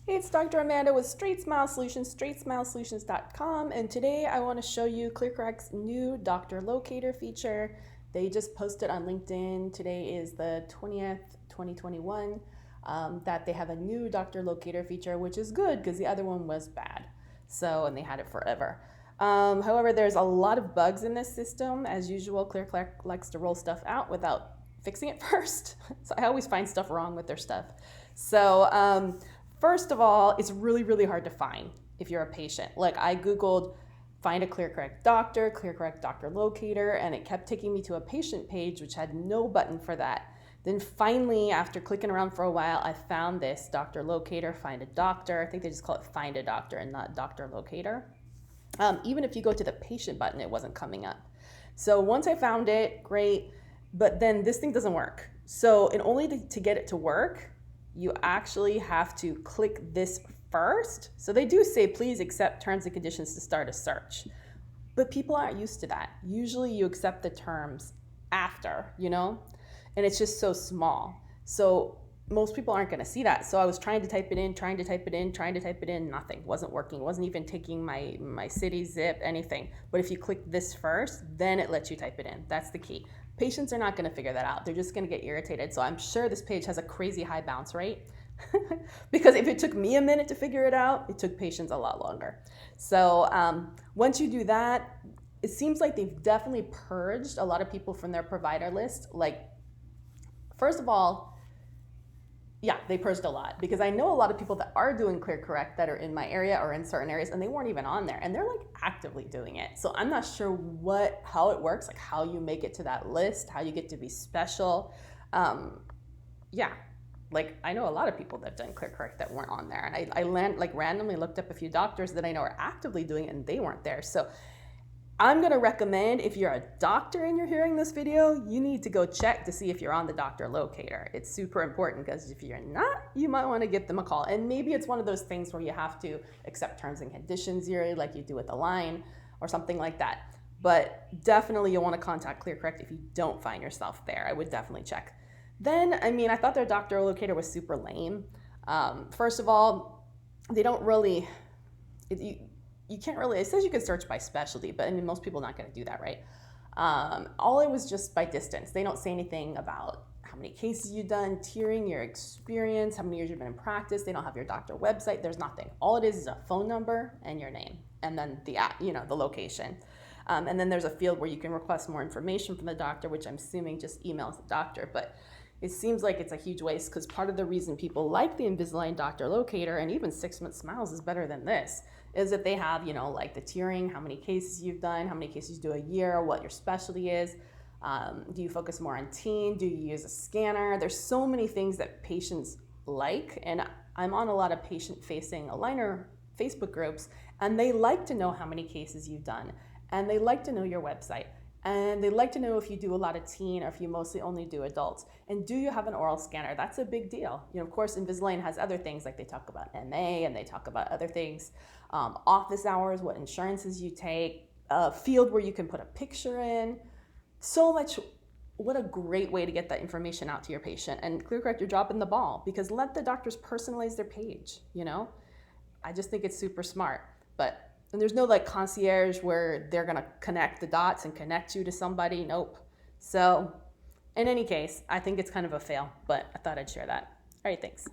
Hey, it's Dr. Amanda with StraightSmile Solutions, StraightSmileSolutions.com, and today I want to show you ClearCorrect's new Doctor Locator feature. They just posted on LinkedIn. Today is the 20th, 2021, that they have a new Doctor Locator feature, which is good because the other one was bad. And they had it forever. However, there's a lot of bugs in this system. As usual, ClearCorrect likes to roll stuff out without fixing it first. So I always find stuff wrong with their stuff. First of all, it's really, really hard to find if you're a patient. Like I Googled find a ClearCorrect Doctor Locator, and it kept taking me to a patient page, which had no button for that. Then finally, after clicking around for a while, I found this Doctor Locator, find a doctor. I think they just call it find a doctor and not Doctor Locator. Even if you go to the patient button, it wasn't coming up. So once I found it, great, but then this thing doesn't work. So in order to get it to work, you actually have to click this first. So they do say, please accept terms and conditions to start a search. But people aren't used to that. Usually you accept the terms after, and it's just so small. So most people aren't gonna see that. So I was trying to type it in, nothing, wasn't working, wasn't even taking my city zip, anything. But if you click this first, then it lets you type it in. That's the key. Patients are not gonna figure that out. They're just gonna get irritated. So I'm sure this page has a crazy high bounce rate because if it took me a minute to figure it out, it took patients a lot longer. So once you do that, it seems like they've definitely purged a lot of people from their provider list. Like, first of all, yeah, they purged a lot because I know a lot of people that are doing ClearCorrect that are in my area or in certain areas, and they weren't even on there, and they're like actively doing it. So I'm not sure how it works, like how you make it to that list, how you get to be special. Yeah, like I know a lot of people that have done ClearCorrect that weren't on there, and I randomly looked up a few doctors that I know are actively doing it, and they weren't there. So I'm gonna recommend, if you're a doctor and you're hearing this video, you need to go check to see if you're on the Doctor Locator. It's super important because if you're not, you might wanna give them a call. And maybe it's one of those things where you have to accept terms and conditions yearly, like you do with the line or something like that. But definitely you'll wanna contact ClearCorrect if you don't find yourself there. I would definitely check. Then, I thought their Doctor Locator was super lame. First of all, they don't really, you can't really, it says you can search by specialty, but most people are not going to do that, right? All it was just by distance. They don't say anything about how many cases you've done, tiering, your experience, how many years you've been in practice. They don't have your doctor website. There's nothing. All it is a phone number and your name, and then the location. And then there's a field where you can request more information from the doctor, which I'm assuming just emails the doctor. But it seems like it's a huge waste because part of the reason people like the Invisalign Doctor Locator, and even 6 Month Smiles is better than this, is that they have, like the tiering, how many cases you've done, how many cases you do a year, what your specialty is. Do you focus more on teen? Do you use a scanner? There's so many things that patients like, and I'm on a lot of patient-facing aligner Facebook groups, and they like to know how many cases you've done, and they like to know your website. And they like to know if you do a lot of teen or if you mostly only do adults. And do you have an oral scanner? That's a big deal. Of course, Invisalign has other things, like they talk about MA and they talk about other things, office hours, what insurances you take, a field where you can put a picture in. So much. What a great way to get that information out to your patient. And ClearCorrect, you're dropping the ball because let the doctors personalize their page, I just think it's super smart. And there's no like concierge where they're gonna connect the dots and connect you to somebody. Nope. So in any case, I think it's kind of a fail, but I thought I'd share that. All right, thanks.